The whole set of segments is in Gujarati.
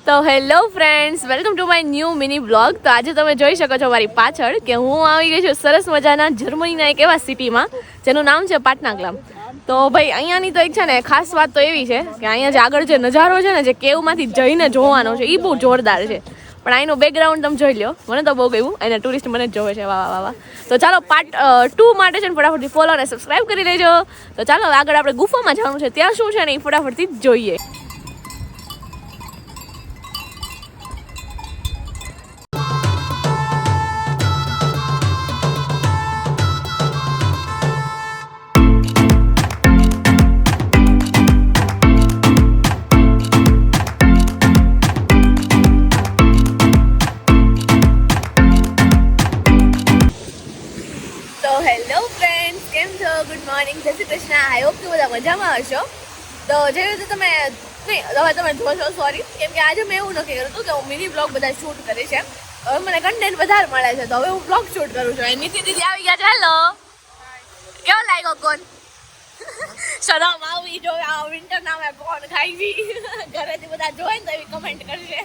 તો hello friends, welcome to my new mini blog. તો આજે તમે જોઈ શકો છો મારી પાછળ કે હું આવી ગઈ છું સરસ મજાના જર્મનીના એક એવા સિટીમાં જેનું નામ છે પાટનાગ્રામ. તો ભાઈ અહીંયાની તો એક છે ને ખાસ વાત તો એવી છે કે અહીંયા જે આગળ જે નજારો છે ને જે કેવમાંથી જઈને જોવાનો છે એ બહુ જોરદાર છે. પણ અહીંનું બેકગ્રાઉન્ડ તમે જોઈ લો, મને તો બહુ ગયું. અહીંના ટુરિસ્ટ મને જ જોવે છે, વાહ વાહ વાહ. તો ચાલો પાર્ટ 2 માટે છે ને ફટાફટથી ફોલો અને સબસ્ક્રાઈબ કરી લેજો. તો ચાલો આગળ આપણે ગુફામાં જવાનું છે, ત્યાં શું છે ને એ ફટાફટથી જોઈએ. હેલો ફ્રેન્ડ્સ, કેમ છો? ગુડ મોર્નિંગ, જય શ્રી કૃષ્ણ. આઈ હોપ કે બધા મજામાં હશો. તો જે રીતે તમે જોશો, સોરી, કેમ કે આજે મેં એવું નક્કી કર્યું હતું કે હું મિની બ્લોગ બધા શૂટ કરીશ. હવે મને કન્ટેન્ટ વધારે મળે છે તો હવે હું બ્લોગ શૂટ કરું છું. નીતિ દીદી આવી ગયા છે. હેલો, કેવો લાગ્યો? કોણ શરમ આવી જો આ વિન્ટર ના કોણ ખાઈ ગઈ ઘરેથી બધા જોઈ ને તો એવી કમેન્ટ કરશે.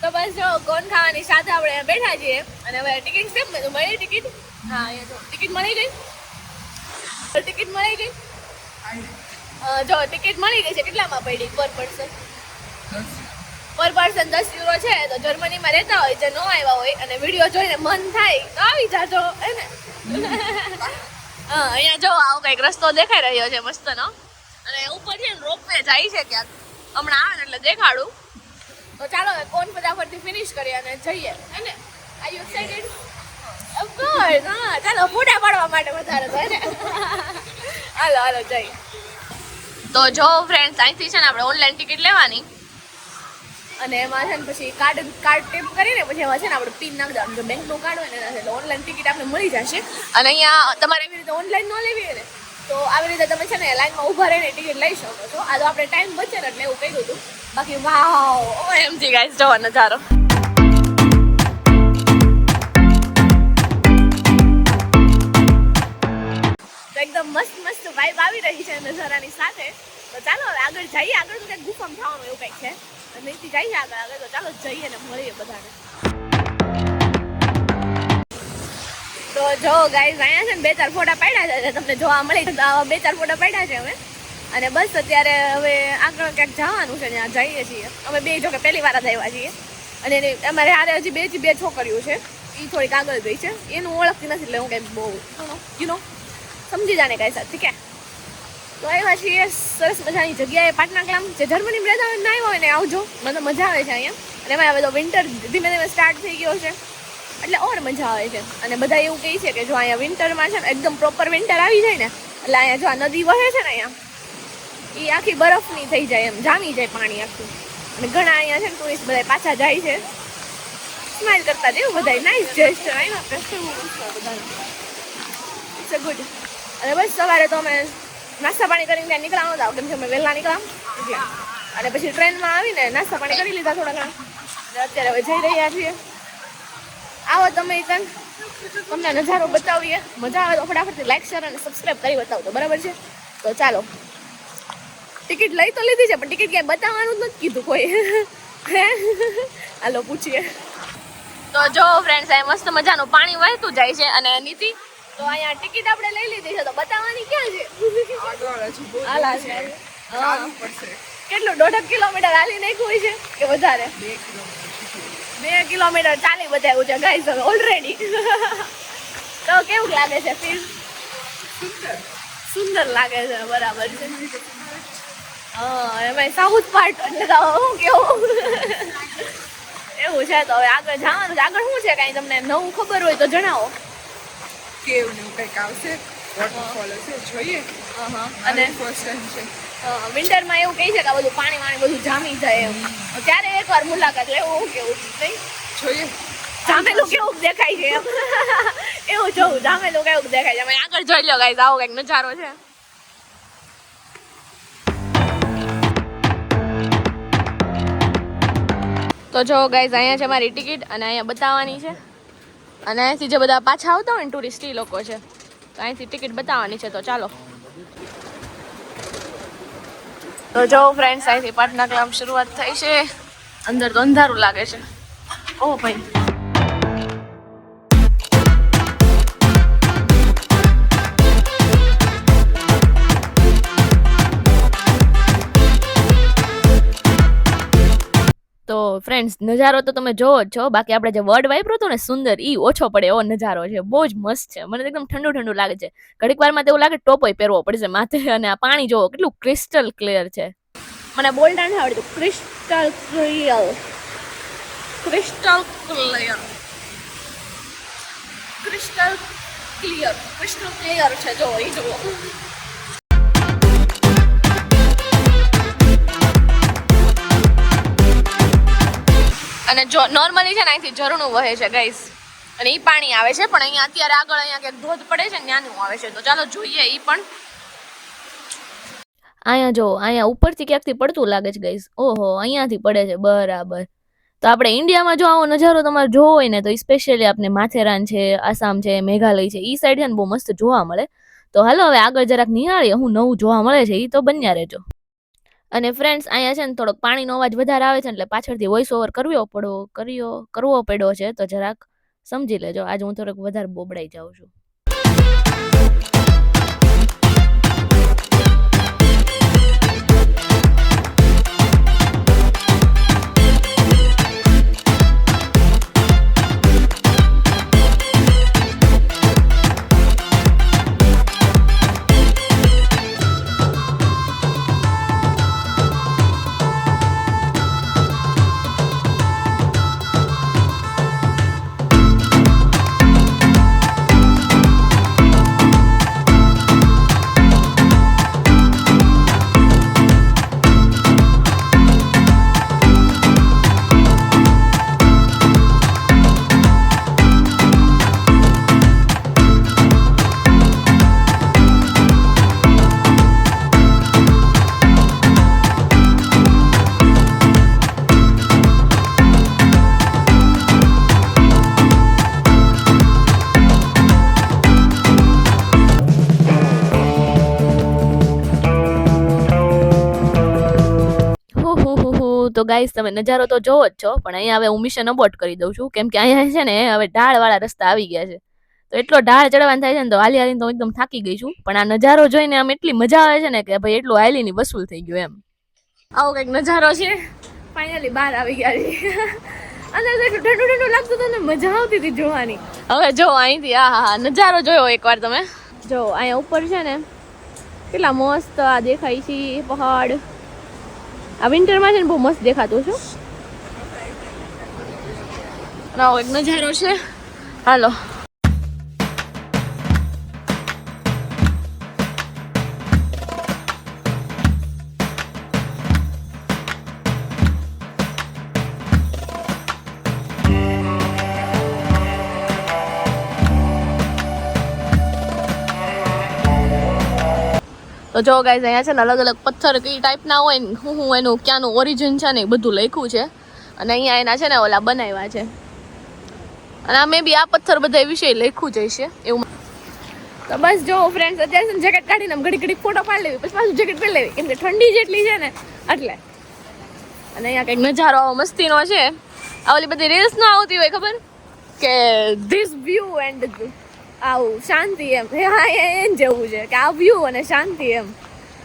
તો બસ જો કોણ ખાવાની સાથે આપણે બેઠા છીએ અને હવે ટિકિટ કેમ મળી? ટિકિટ હા, અહીંયા જો ટિકિટ મળી ગઈ. જો ટિકિટ મળી ગઈ છે. કેટલામાં પડી? પર પર્સન 10 યુરો છે. તો જર્મનીમાં રહેતા હોય, જે ન આવ્યા હોય અને વિડીયો જોઈને મન થાય તો આવી જાજો હે ને. અહીંયા જો આવો કંઈક રસ્તો દેખાઈ રહ્યો છે મસ્તનો, અને ઉપર છે ને રોપવે જાય છે ક્યાંક. હમણાં આવે ને એટલે દેખાડું. તો ચાલો કોણ ફટાફટથી ફિનિશ કરીએ અને જઈએ, હે ને? Are you excited? Of course. હા, ચાલો ફોટા પાડવા માટે વધારે તો હે ને. હાલો જઈ. તો જો ફ્રેન્ડ્સ, અહીંથી છે ને આપણે ઓનલાઈન ટિકિટ લેવાની અને એમાં છે ને પછી કાર્ડ ટેપ કરીને પછી એમાં છે ને આપણે પિન નાખી દેવાનું. જો બેંકનું કાર્ડ હોય ને એના એટલે ઓનલાઈન ટિકિટ આપણે મળી જશે. અને અહીંયા તમારે એવી રીતે ઓનલાઈન ન લેવી હોય ને તો આવી રીતે તમે છે ને લાઈનમાં ઊભા રહીને ટિકિટ લઈ શકો છો. આ તો આપણે ટાઈમ બચે ને એટલે એવું કહ્યું હતું. બાકી વાવ, OMG ગાઈસ, જોવા નજારો. તો એકદમ મસ્ત વાઇબ આવી રહી છે નજારાની સાથે. તો ચાલો હવે આગળ જઈએ. આગળ તો કંઈક ગુફામાં થવાનું એવું કંઈક છે. નીચે જાય છે આગળ. તો ચાલો જઈએ ને મળીએ બધાને. તો જો ગાઈઝ, અહીંયા છે ને 2-4 ફોટા પાડ્યા છે, તમને જોવા મળે. 2-4 ફોટા પાડ્યા છે અમે. અને બસ અત્યારે હવે આગળ ક્યાંક જવાનું છે, ત્યાં જઈએ છીએ અમે બે. જો કે પહેલી વાર જ આવ્યા છીએ અને અમારે હારે હજી બે છોકરીઓ છે, એ થોડીક આગળ ગઈ છે. એનું ઓળખતી નથી એટલે હું કંઈ બહુ સમજી જાને કાંઈ સાથે. ઠીક. તો આવ્યા છીએ સરસ મજાની જગ્યાએ પાટનાગ્રામ. જે જર્મનીમાં રહેતા હોય ના આવ્યા હોય ને આવજો, મને મજા આવે છે અહીંયા. અને એમાં હવે તો વિન્ટર ધીમે ધીમે સ્ટાર્ટ થઈ ગયો છે એટલે ઓર મજા આવે છે. અને બધા એવું કહે છે કે જો અહીંયા વિન્ટરમાં છે ને એકદમ પ્રોપર વિન્ટર આવી જાય ને એટલે અહીંયા જો આ નદી વહે છે ને અહીંયા એ આખી બરફની થઈ જાય, એમ જામી જાય પાણી આખું. અને ઘણા અહીંયા છે ને ટુરિસ્ટ બધા પાછા જાય છે સ્માઇલ કરતા જેવું બધા. નાઇસ જેસ્ચર આવ્યા બધા. It's a good. અને બસ સવારે તો અમે નાસ્તા પાણી કરીને ત્યાં નીકળવાનું હતા કેમ કે અમે વહેલા નીકળ્યા એટલે. અને પછી ટ્રેનમાં આવીને નાસ્તા પાણી કરી લીધા થોડા ઘણા. અને અત્યારે હવે જઈ રહ્યા છીએ. આવો તમે ત્યાં, તમને નજારો બતાવીએ. મજા આવે તો ફટાફટથી લાઈક, શેર અને સબસ્ક્રાઈબ કરી બતાવજો, બરાબર છે? તો ચાલો. ટિકિટ લઈ તો લીધી છે પણ ટિકિટ ક્યાંય બતાવવાનું જ નથી કીધું કોઈ. હાલો પૂછીએ. તો જો ફ્રેન્ડ્સ, આ મસ્ત મજાનું પાણી વહેતું જાય છે. અને નીતિ, તો અહીંયા ટિકિટ આપણે લઈ લીધી છે તો બતાવવાની ક્યાં છે? હાલા છે. કેટલું 1.5 કિલોમીટર હાલી નાખ્યું હોય છે કે વધારે? 2 કિલોમીટર ચાલી બતાવ્યું છે ગાઈસ હવે ઓલરેડી. તો કેવું લાગે છે? ફીલ સુંદર લાગે છે, બરાબર છે. એમાં સાઉથ પાર્ટ એટલે હું કેવું એવું છે. તો હવે આગળ જવાનું છે. આગળ શું છે કાંઈ તમને નવું ખબર હોય તો જણાવો. કેવ ને કંઈક આવશે, વોટરફોલ હશે, જોઈએ. અને ફર્સ્ટ ટાઈમ છે. વિન્ટરમાં એવું કહે છે કે આ બધું પાણી બધું જામી જાય એમ. ત્યારે એકવાર મુલાકાત લેવું. હું કેવું નહીં? જોઈએ જામેલું કેવું દેખાય છે એમ. એવું જોવું જામેલું કેવું દેખાય છે. અમે આગળ જોઈ લો ગાઈસ, આવો કંઈક નજારો છે. તો જો ગાઈઝ, અહીંયા છે મારી ટિકિટ અને અહીંયા બતાવવાની છે. અને અહીંથી જે બધા પાછા આવતા હોય ને ટુરિસ્ટ એ લોકો છે, તો અહીંથી ટિકિટ બતાવવાની છે. તો ચાલો. તો જો ફ્રેન્ડ્સ, અહીંથી પાટનાગ્રામ શરૂઆત થઈ છે અંદર તો અંધારું લાગે છે. ઓ ભાઈ તો ફ્રેન્ડ્સ નજારો તો તમે જોવો જ છો, બાકી આપણે જે વર્ડ વાપર્યો હતો ને સુંદર, ઈ ઓછો પડે એવો નજારો છે. બહુ જ મસ્ત છે, મને તો એકદમ ઠંડુ ઠંડુ લાગે છે. ઘડીક વારમાં તો એવું લાગે ટોપોય પહેરવો પડશે માથે. અને આ પાણી જોવો કેટલું ક્રિસ્ટલ ક્લિયર છે. મને બોલતા નથી આવડતું. Crystal clear, crystal clear, crystal clear, crystal clear છે. જો ઈ જોવો. અને જો નોર્મલી છે ને અહીંથી ઝરણું વહે છે ગાઈસ, અને ઈ પાણી આવે છે. પણ અહીંયા અત્યારે આગળ અહીંયા ક્યાંક ધોધ પડે છે ને ત્યાંનું આવે છે. તો ચાલો જોઈએ ઈ પણ. અહીંયા જો અહીંયા ઉપરથી ક્યાંકથી પડતું લાગે છે ગાઈસ. ઓહો અહીંયાથી પડે છે બરાબર. તો આપણે ઇન્ડિયામાં જો આવો નજારો તમારે જોવો હોય ને તો સ્પેશિયલી આપણે માથેરાન છે, આસામ છે, મેઘાલય છે, ઈ સાઈડ છે ને બહુ મસ્ત જોવા મળે. તો હાલો હવે આગળ જરાક નિહાળીએ હું નવું જોવા મળે છે. ઈ તો બન્યા રહેજો. અને ફ્રેન્ડ્સ અહીંયા છે ને થોડોક પાણીનો અવાજ વધારે આવે છે એટલે પાછળથી વોઇસ ઓવર કરવો પડ્યો છે. તો જરાક સમજી લેજો. આજે હું થોડોક વધારે બોબડાઈ જાઉં છું. તો ગાઈસ તમે નજારો તો જોવો જ છો, પણ અહીંયા હવે હું મિશન અબોર્ટ કરી દઉં છું. કેમ કે અહીંયા છે ને હવે ઢાળવાળા રસ્તા આવી ગયા છે. તો એટલો ઢાળ ચડવાનું થાય છે ને તો હાલી હાલીને તો એકદમ થાકી ગઈ છું. પણ આ નજારો જોઈને આમ એટલી મજા આવે છે ને કે ભાઈ એટલું હાલીની વસૂલ થઈ ગયું એમ. આવો કંઈક નજારો છે. ફાઇનલી બહાર આવી ગયા છે. અને એટલું ઠંડુ ઠંડુ લાગતું હતું ને મજા આવતી હતી જોવાની. હવે જો અહીંથી હા નજારો જોયો એકવાર તમે. જો અહીંયા ઉપર છે ને કેટલા મસ્ત આ દેખાય છે પહાડ. આ વિન્ટરમાં છે ને બહુ મસ્ત દેખાતું છે. આવો એક નજારો છે. હાલો તો જો ગાઈઝ અહીંયા છે ને અલગ અલગ પથ્થર કઈ ટાઈપના હોય ને હું એનું ક્યાંનું ઓરિજિન છે ને એ બધું લખ્યું છે. અને અહીંયા એના છે ને ઓલા બનાવ્યા છે. અને આ મે બી આ પથ્થર બધા વિશે લખ્યું જ હશે એવું. તો બસ જો ફ્રેન્ડ્સ અત્યારે છે ને જેકેટ કાઢીને ઘડી ઘડી ફોટો પાડી લેવી, પછી પાછું જેકેટ પહેરી લેવી, કેમ કે ઠંડી જેટલી છે ને એટલે. અને અહીંયા કંઈક નજારો આવો મસ્તીનો છે. આ ઓલી બધી રીલ્સ ન આવતી હોય ખબર કે ધીસ વ્યૂ એન્ડ આવું શાંતિ એમ. હા એમ જેવું છે કે આ વ્યૂ અને શાંતિ એમ.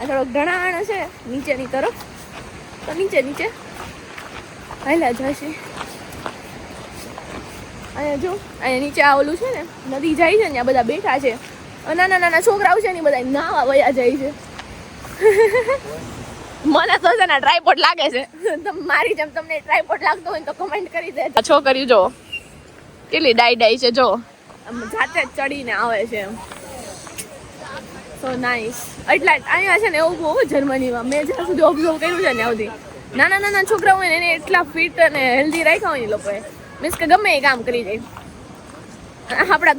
આ થોડોક ઢણાણ છે નીચેની તરફ. તો નીચે હાલ્યા જશે. અહીંયા જો અહીંયા નીચે આ ઓલું છે ને નદી જાય છે ને, આ બધા બેઠા છે. નાના નાના છોકરાઓ છે ને બધા નાવા વયા જાય છે. મને તો છે ને ટ્રાયપોડ લાગે છે. મારી જેમ તમને ટ્રાયપોડ લાગતો હોય તો કમેન્ટ કરી દેજો. છોકરીઓ જો કેટલી ડાઈ છે. જો જાતે જ ચડીને આવે છે એમ. સો નાઇસ. એટલે અહીંયા છે ને એવું બહુ જર્મનીમાં મેં જ્યાં સુધી ઓબ્ઝર્વ કર્યું છે ને આવતી નાના નાના છોકરા હોય ને એને એટલા ફિટ અને હેલ્ધી રાખ્યા હોય ને લોકોએ. મીન્સ કે ગમે એ કામ કરી જાય. આપણા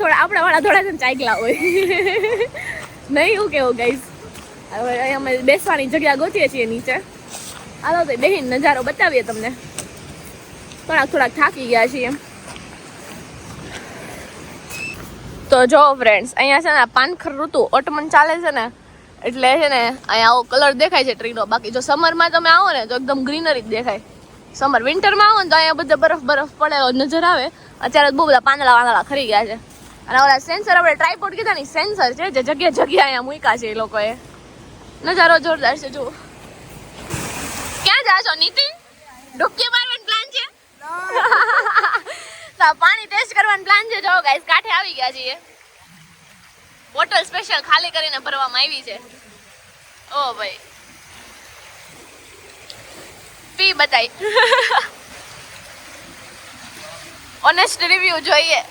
વાળા થોડા છે ને ચાઇકલા હોય. નહીં એવું કેવું ગાઈસ. હવે અહીંયા અમે બેસવાની જગ્યા ગોતીએ છીએ નીચે. હાલો તો બેહીને નજારો બતાવીએ તમને. થોડાક થાકી ગયા છીએ. તો જો ફ્રેન્ડ્સ અહીંયા છે ને પાનખર ઋતુ ઓટમન ચાલે છે ને એટલે છે ને અહીંયા આવો કલર દેખાય છે ટ્રીનો. બાકી જો સમરમાં તમે આવો ને તો એકદમ ગ્રીનરી જ દેખાય. સમર વિન્ટરમાં આવો ને તો અહીંયા બધા બરફ પડેલો નજર આવે. અત્યારે બહુ બધા પાંદડા ખરી ગયા છે. અને ઓલા સેન્સર આપણે ટ્રાયપોડ કીધા ને સેન્સર છે જે જગ્યા અહીંયા મૂક્યા છે એ લોકોએ. નજારો જોરદાર છે. જુઓ ક્યાં જાશો નીતિન? ડૂબકી મારવાનો પ્લાન છે? તો પાણી ટેસ્ટ કરવાનો પ્લાન છે. જો ગાઈસ કાંઠે આવી ગયા છીએ. બોટલ સ્પેશિયલ ખાલી કરીને ભરવામાં આવી છે. ઓ ભાઈ પી બતાઈ. ઓનેસ્ટ રિવ્યુ જોઈએ.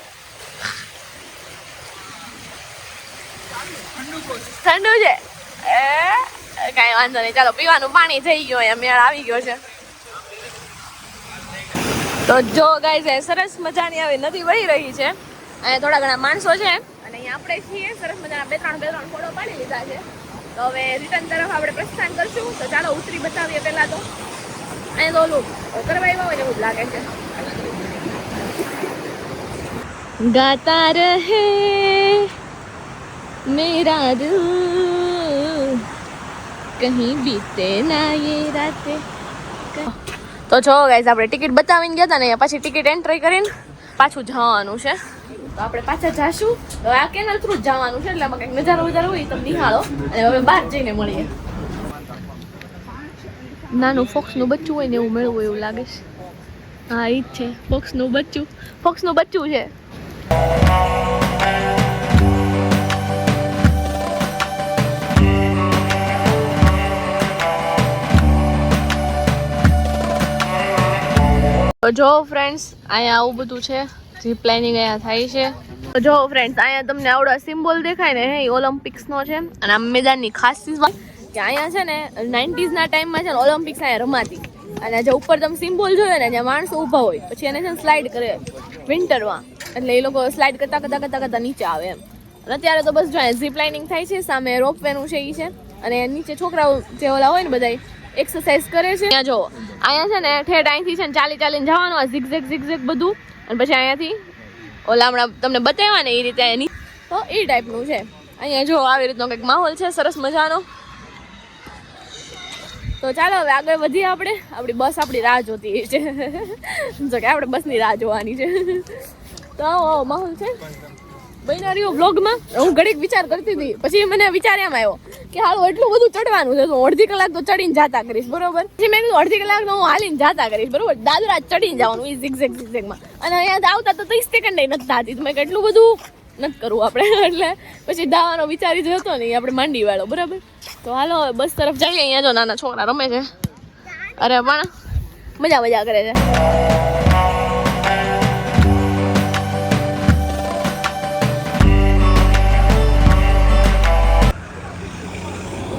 ઠંડુ છે કઈ વાંધો નહીં. ચાલો પીવાનું પાણી થઈ ગયું. અહીંયા મેળ આવી ગયો છે. તો જો ગાઈસ સરસ મજાની આવી નદી વહી રહી છે. અહીંયા થોડા ઘણા માણસો છે અને અહીંયા આપણે છીએ. સરસ મજાના બે ત્રણ ફોટો પાડી લીધા છે. તો હવે રિટર્ન તરફ આપણે પ્રસ્થાન કરશું. તો ચાલો ઉતરી બતાવીએ પહેલા તો. અહીંયા તો ઓલું કરવા આવ્યા હોય એવું જ લાગે છે. ગાતા રહે મેરા દિલ કहीं બીતે ના યે રાતે. તો જો ગાઈસ આપણે ટિકિટ બતાવીને ગયા હતા ને પછી ટિકિટ એન્ટ્રી કરીને પાછું જવાનું છે. તો આપણે પાછા જાશું. તો આ કેનલ થ્રુ જ જવાનું છે એટલે આમાં કંઈક નજારો હોય તમે નિહાળો. અને હવે બહાર જઈને મળીએ. નાનું ફોક્સનું બચ્ચું હોય ને એવું મેળવું એવું લાગે છે. હા ઈ જ છે ફોક્સનું બચ્ચું છે. તો જો ફ્રેન્ડ્સ અહીંયા આવું બધું છે. જીપ લાઇનિંગ અહીંયા થાય છે. તો જો ફ્રેન્ડ્સ અહીંયા તમને આવડો સિમ્બોલ દેખાય ને એ ઓલિમ્પિક્સનો છે. અને આ મેદાનની ખાસ ચીજ કે અહીંયા છે ને 90s ના ટાઈમમાં છે ને ઓલિમ્પિક્સ અહીંયા રમાતી. અને જે ઉપર તમે સિમ્બોલ જોયો ને જ્યાં માણસો ઊભા હોય પછી એને છે ને સ્લાઇડ કરે વિન્ટરમાં. એટલે એ લોકો સ્લાઇડ કરતા નીચે આવે એમ. અને અત્યારે તો બસ જો ઝીપ લાઇનિંગ થાય છે. સામે રોપવેનું છે એ છે. અને નીચે છોકરાઓ જે ઓલા હોય ને બધા એક્સરસાઇઝ કરે છે. ત્યાં જો અહીંયા છે ને ઠેઠ અહીંથી છે ને ચાલીને જવાનું આ ઝિગઝેગ બધું. અને પછી અહીંયાથી ઓલા હમણાં તમને બતાવ્યા ને એ રીતે અહીંયા તો એ ટાઈપનું છે. અહીંયા જો આવી રીતનો કંઈક માહોલ છે સરસ મજાનો. તો ચાલો હવે આગળ વધીએ. આપણી બસ આપણી રાહ જોતી છે. જો કે આપણે બસની રાહ જોવાની છે. તો આવો માહોલ છે બૈનારીઓ વ્લોગમાં. હું ઘડીક વિચાર કરતી હતી પછી મને વિચાર એમ આવ્યો કે હાલો એટલું બધું ચડવાનું છે તો અડધી કલાક તો ચડીને જાતા કરીશ બરોબર. પછી મેં કીધું અડધી કલાક તો હું હાલીને જાતા કરીશ બરોબર. દાદરા ચડીને જવાનું એ ઝિગઝેગમાં. અને અહીંયા આવતા તો 30 સેકન્ડ નથી થતી. તો મેં કેટલું બધું નથી કરવું આપણે. એટલે પછી દાવાનો વિચારી જ હતો ને આપણે માંડી વાળો બરાબર. તો હાલો બસ તરફ જઈએ. અહીંયા જો નાના છોકરા રમે છે. અરે પણ મજા કરે છે.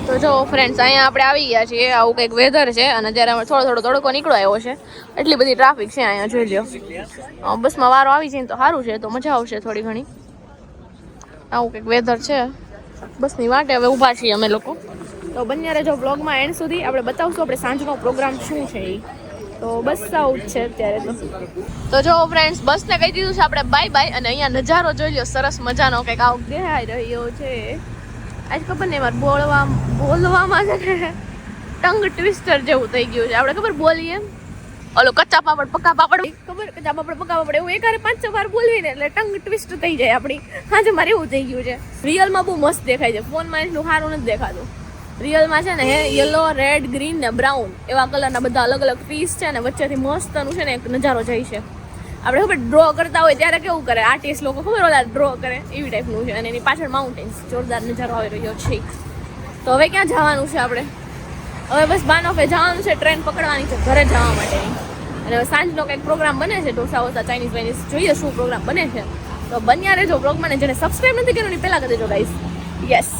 તો જો ફ્રેન્ડ્સ અહીંયા આપણે આવી ગયા છીએ. આવું કંઈક વેધર છે. અને જ્યારે થોડો તડકો નીકળો આવ્યો છે. એટલી બધી ટ્રાફિક છે અહીંયા જોઈ લો. બસમાં વારો આવી જાય ને તો સારું છે. તો મજા આવશે થોડી ઘણી. આવું કંઈક વેધર છે. બસની વાટે હવે ઊભા છીએ અમે લોકો. તો બંને રહેજો બ્લોગમાં એન્ડ સુધી. આપણે બતાવશું આપણે સાંજનો પ્રોગ્રામ શું છે એ. તો બસ આવું જ છે અત્યારે તો જો ફ્રેન્ડ્સ બસને કહી દીધું છે આપણે બાય. અને અહીંયા નજારો જોઈ લો સરસ મજાનો કંઈક આવું દેખાઈ રહ્યો છે. આજ ખબર નહીં મારે બોલવામાં છે ને ટંગ ટ્વિસ્ટર જેવું થઈ ગયું છે. આપણે ખબર બોલીએ ઓલો કચ્ચા પાપડ પક્કા પાપડ ખબર કચ્ચા પાપડ પક્કા પાપડ એવું એક 5-6 વાર બોલવી ને એટલે ટંગ ટ્વિસ્ટ થઈ જાય આપણી. હાજે મારે એવું થઈ ગયું છે. રિયલમાં બહુ મસ્ત દેખાય છે. ફોનમાં એટલું સારું નથી દેખાતું. રિયલમાં છે ને યલો રેડ ગ્રીન ને બ્રાઉન એવા કલરના બધા અલગ પીસ છે. ને વચ્ચેથી મસ્તનું છે ને એક નજારો જાય છે. આપણે ખબર ડ્રો કરતા હોય ત્યારે કેવું કરે આર્ટિસ્ટ લોકો ખબર ઓલા ડ્રો કરે એવી ટાઈપનું છે. અને એની પાછળ માઉન્ટેન્સ જોરદાર નજારો આવી રહ્યો છે. તો હવે ક્યાં જવાનું છે આપણે? હવે બસ બાનોફે જવાનું છે. ટ્રેન પકડવાની છે ઘરે જવા માટેની. અને હવે સાંજનો કંઈક પ્રોગ્રામ બને છે. ઢોસા વોસા ચાઇનીઝ વાઇનીઝ જોઈએ શું પ્રોગ્રામ બને છે. તો બન્યા રહેજો બ્લોગમાં. જેને સબસ્ક્રાઈબ નથી કર્યું એની પહેલાં કરી દેજો ગાઈસ. યસ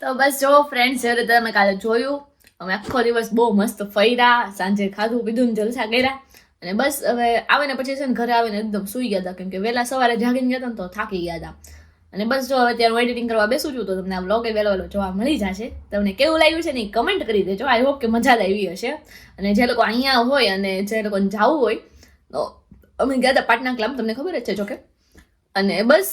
તો બસ જો ફ્રેન્ડ્સ જે રીતે તમે કાલે જોયું અમે આખો દિવસ બહુ મસ્ત ફર્યા. સાંજે ખાધું પીધું જલસા કર્યા. અને બસ હવે આવે ને પછી છે ને ઘરે આવીને એકદમ સૂઈ ગયા હતા. કેમ કે વહેલા સવારે જાગીને ગયા હતા ને તો થાકી ગયા હતા. અને બસ જો હવે ત્યારે હું એડિટિંગ કરવા બેસું છું તો તમને આ વ્લોગ વહેલો જોવા મળી જશે. તમને કેવું લાગ્યું છે ને એ કમેન્ટ કરી દેજો. આઈ હોપ કે મજા જ આવી હશે. અને જે લોકો અહીંયા હોય અને જે લોકોને જવું હોય તો અમે ગયા હતા પાટના ક્લબ, તમને ખબર જ છે જોકે. અને બસ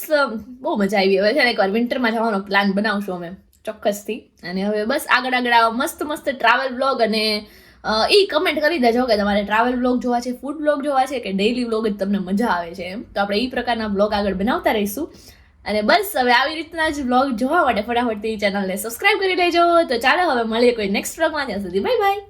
બહુ મજા આવી. હવે છે ને એકવાર વિન્ટરમાં જવાનો પ્લાન બનાવશું અમે ચોક્કસથી. અને હવે બસ આગળ આવા મસ્ત મસ્ત ટ્રાવેલ વ્લોગ અને એ કમેન્ટ કરી દેજો કે તમારે ટ્રાવેલ વ્લોગ જોવા છે, ફૂડ વ્લોગ જોવા છે કે ડેઇલી વ્લોગ જ તમને મજા આવે છે એમ. તો આપણે એ પ્રકારના વ્લોગ આગળ બનાવતા રહીશું. અને બસ હવે આવી રીતના જ વ્લોગ જોવા માટે ફટાફટથી ચેનલને સબસ્ક્રાઇબ કરી લેજો. તો ચાલો હવે મળીએ કોઈ નેક્સ્ટ વ્લોગમાં. ત્યાં સુધી બાય બાય.